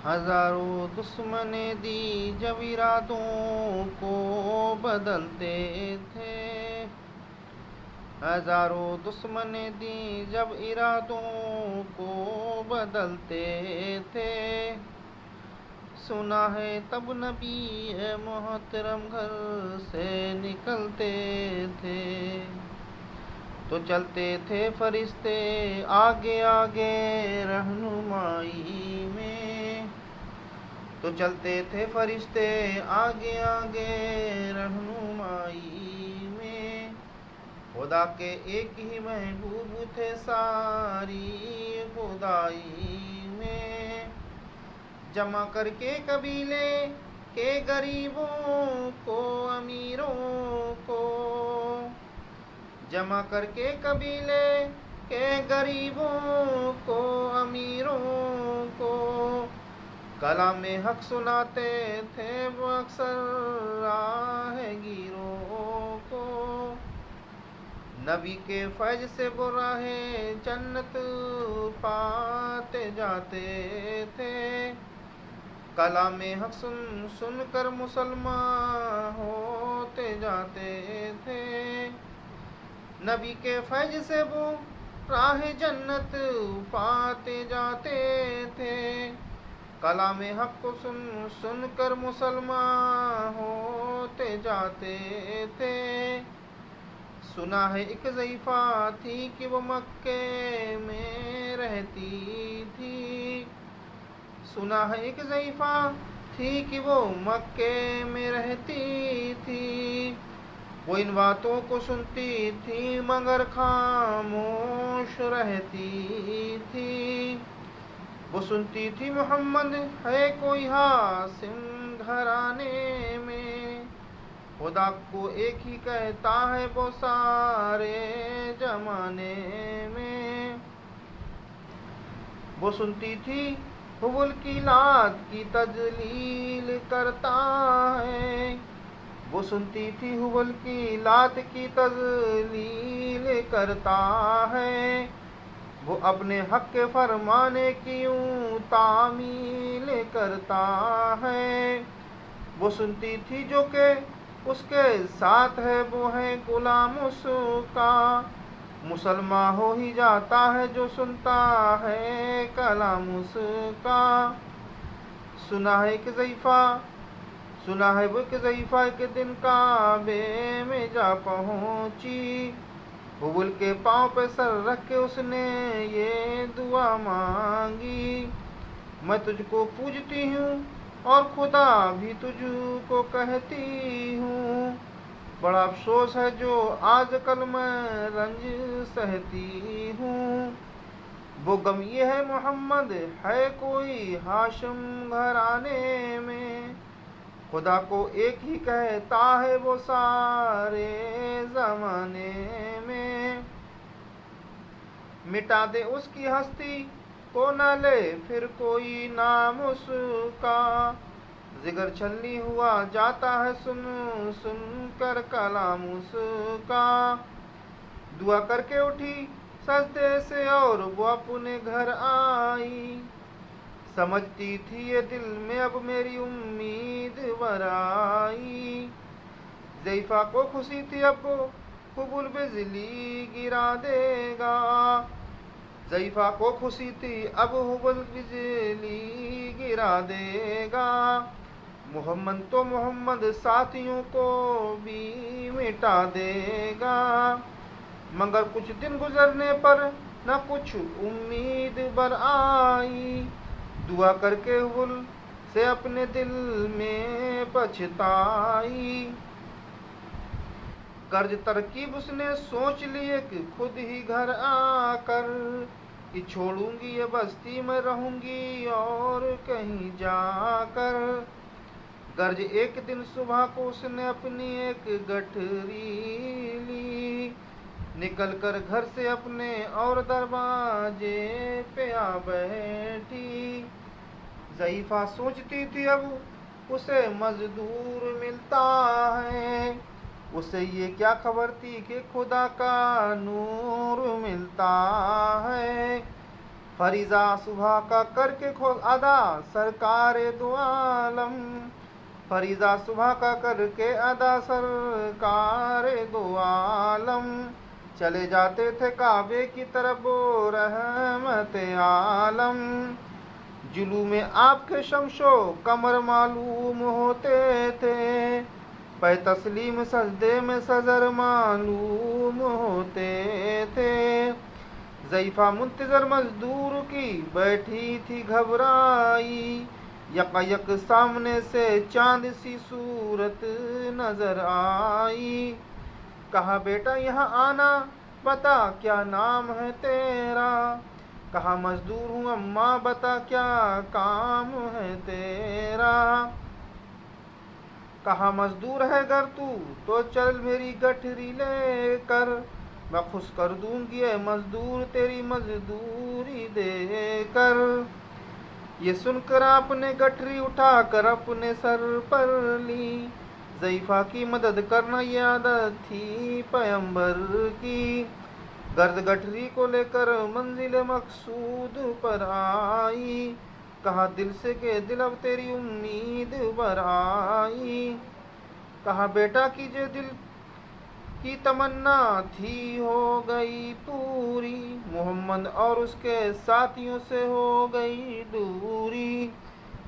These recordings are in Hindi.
हजारों दुश्मने दी जब इरादों को बदलते थे। हजारों दुश्मने दी जब इरादों को बदलते थे। सुना है तब नबी मोहतरम घर से निकलते थे। तो चलते थे फरिश्ते आगे आगे रहनुमाई में। तो चलते थे फरिश्ते आगे आगे रहनुमाई में। खुदा के एक ही महबूब थे सारी खुदाई में। जमा करके कबीले के गरीबों को अमीरों को। जमा करके कबीले के गरीबों को अमीरों को। कलाम हक सुनाते थे वो अक्सर राहगीरों को। नबी के फैज से वो राहे जन्नत पाते जाते थे। कलाम हक सुन सुन कर मुसलमान होते जाते थे। नबी के फैज से वो राह जन्नत पाते जाते थे। कलाम हक को सुन सुन कर मुसलमान होते जाते थे। सुना है एक ज़ईफ़ा थी कि वो मक्के में रहती थी। सुना है एक ज़ईफ़ा थी कि वो मक्के में रहती थी। वो इन बातों को सुनती थी मगर खामोश रहती थी। वो सुनती थी मोहम्मद है कोई हासिम घराने में। खुदा को एक ही कहता है वो सारे जमाने में। वो सुनती थी हुबुल की लात की तजलील करता है। वो सुनती थी हुबल की लात की तजलील करता है। वो अपने हक के फरमाने की यूं तामील करता है। वो सुनती थी जो के उसके साथ है वो है गुलाम उसका। मुसलमान हो ही जाता है जो सुनता है कलाम उसका। सुना है कि ज़ईफ़ा सुना है वो कि ज़ईफ़ा के दिन काबे में जा पहुँची। हुबुल के पाँव पे सर रख के उसने ये दुआ मांगी। मैं तुझको पूजती हूँ और खुदा भी तुझको कहती हूँ। बड़ा अफसोस है जो आजकल मैं रंज सहती हूँ। वो गम ये है मोहम्मद है कोई हाशिम घराने में। खुदा को एक ही कहता है वो सारे ज़माने में। मिटा दे उसकी हस्ती को न ले फिर कोई नाम उसका। जिगर छलनी हुआ जाता है सुन सुन कर कलाम उसका। दुआ करके उठी सजदे से और वो अपने घर आई। समझती थी ये दिल में अब मेरी उम्मीद बराई। ज़ईफ़ा को खुशी थी अब हुबुल बिजली गिरा देगा। ज़ईफ़ा को खुशी थी अब हुबुल बिजली गिरा देगा। मोहम्मद तो मोहम्मद साथियों को भी मिटा देगा। मगर कुछ दिन गुजरने पर न कुछ उम्मीद बर आई। दुआ करके हुबुल से अपने दिल में पछताई। कर्ज तरकीब उसने सोच लिए कि खुद ही घर आकर कि छोड़ूंगी ये बस्ती में रहूंगी और कहीं जाकर। गर्ज एक दिन सुबह को उसने अपनी एक गठरी ली। निकल कर घर से अपने और दरवाजे पे आ बैठी। ज़ईफ़ा सोचती थी अब उसे मजदूर मिलता है। उसे ये क्या खबर थी कि खुदा का नूर मिलता है। फरीजा सुबह का करके खो अदा सरकार दो आलम। फरीजा सुबह का करके अदा सरकार दो आलम। चले जाते थे काबे की तरफ वो रहमत आलम। जुलू में आपके शमशो कमर मालूम होते थे। पै तस्लीम सजदे में सजर मालूम होते थे। ज़ईफ़ा मुंतज़र मजदूर की बैठी थी घबराई। यक सामने से चांद सी सूरत नजर आई। कहा बेटा यहाँ आना, बता क्या नाम है तेरा। कहा मजदूर हूँ अम्मा, बता क्या काम है तेरा। कहा मजदूर है घर तू तो चल मेरी गठरी लेकर। मैं खुश कर दूंगी ए मजदूर तेरी मजदूरी देकर। ये सुनकर आपने गठरी उठाकर अपने सर पर ली। ज़ईफ़ा की मदद करना ये आदत थी पैगंबर की। गर्द गठरी को लेकर मंजिल मकसूद पर आई। कहा दिल से के दिल अब तेरी उम्मीद पर आई। कहा बेटा की जो दिल की तमन्ना थी हो गई पूरी। मोहम्मद और उसके साथियों से हो गई दूरी।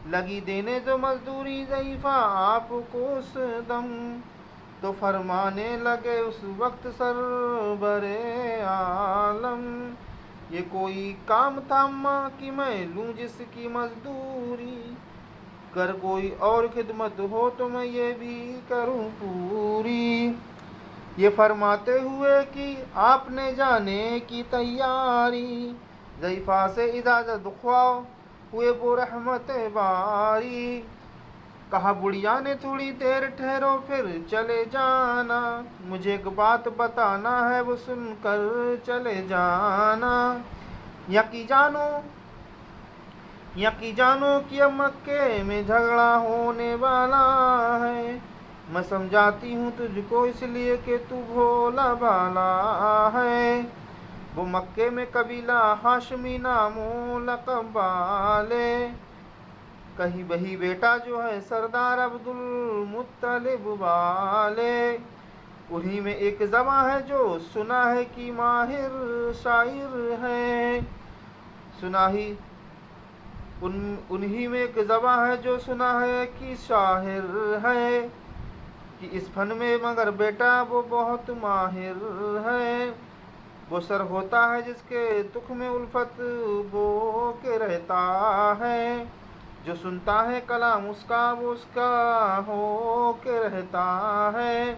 लगी देने जो मजदूरी ज़ईफ़ा आपको उस दम। तो फरमाने लगे उस वक्त सरबरे आलम। ये कोई काम था अम्मा कि मैं लूँ जिसकी मजदूरी। कर कोई और खिदमत हो तो मैं ये भी करूँ पूरी। ये फरमाते हुए कि आपने जाने की तैयारी। ज़ईफ़ा से इजाज़त ख्वाह हुए वो रहमत बारी। कहा बुढ़िया ने थोड़ी देर ठहरो फिर चले जाना। मुझे एक बात बताना है वो सुनकर चले जाना। यकी जानो कि अब मक्के में झगड़ा होने वाला है। मैं समझाती हूँ तुझको इसलिए कि तू भोला भाला है। वो मक्के में कबीला हाशमी नामो लक़ब वाले। कहीं वही बेटा जो है सरदार अब्दुल मुत्तलिब वाले। उन्हीं में एक ज़बां है जो सुना है कि माहिर शायर है। उन्हीं में एक ज़बां है जो सुना है कि शाहिर है। कि इस फन में मगर बेटा वो बहुत माहिर है। वो सर होता है जिसके दुख में उल्फत बो के रहता है। जो सुनता है कलाम उसका वो उसका हो के रहता है।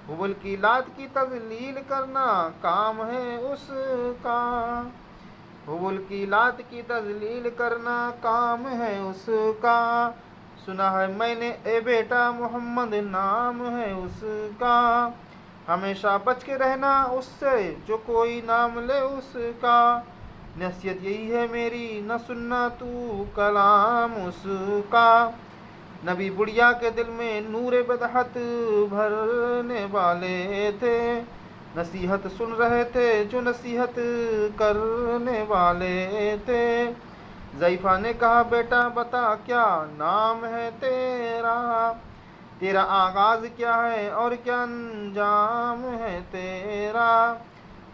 हुबल की लात की तजलील करना काम है उसका। हुबल की लात की तजलील करना काम है उसका। सुना है मैंने ए बेटा मोहम्मद नाम है उसका। हमेशा बच के रहना उससे जो कोई नाम ले उसका। नसीहत यही है मेरी न सुनना तू कलाम उसका। नबी बुढ़िया के दिल में नूर बदहत भरने वाले थे। नसीहत सुन रहे थे जो नसीहत करने वाले थे। ज़ईफ़ा ने कहा बेटा बता क्या नाम है तेरा। तेरा आगाज़ क्या है और क्या अंजाम है तेरा।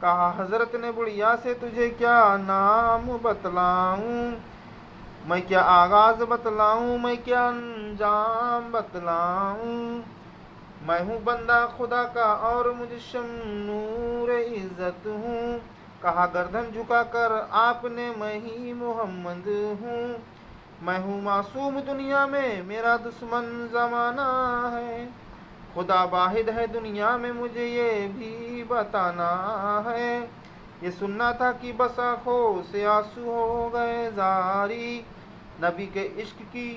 कहा हज़रत ने बुढ़िया से तुझे क्या नाम बतलाऊं। मैं क्या आगाज़ बतलाऊं मैं क्या अंजाम बतलाऊं। मैं हूँ बंदा खुदा का और मुझशम नूर इज़्ज़त हूँ। कहा गर्दन झुकाकर आपने मैं ही मोहम्मद हूँ। मैं हूँ मासूम दुनिया में मेरा दुश्मन ज़माना है। खुदा वाहिद है दुनिया में मुझे ये भी बताना है। ये सुनना था कि बस आँखों से आंसू हो गए जारी। नबी के इश्क की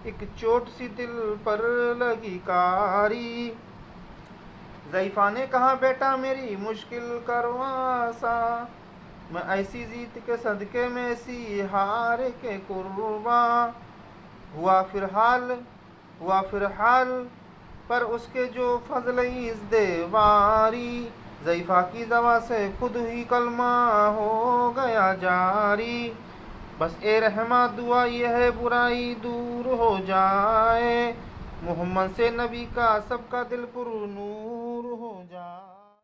एक चोट सी दिल पर लगी कारी। ज़ईफ़ा ने कहा बेटा मेरी मुश्किल करो आसा। मैं ऐसी जीत के सदके में ऐसी हार के कुर्बान हुआ फिर हाल पर उसके जो फजल इज़्दे वारी। ज़ईफ़ा की दवा से खुद ही कलमा हो गया जारी। बस ए रहमा दुआ यह है बुराई दूर हो जाए, मोहम्मद से नबी का सबका दिल पुर नूर हो जाए।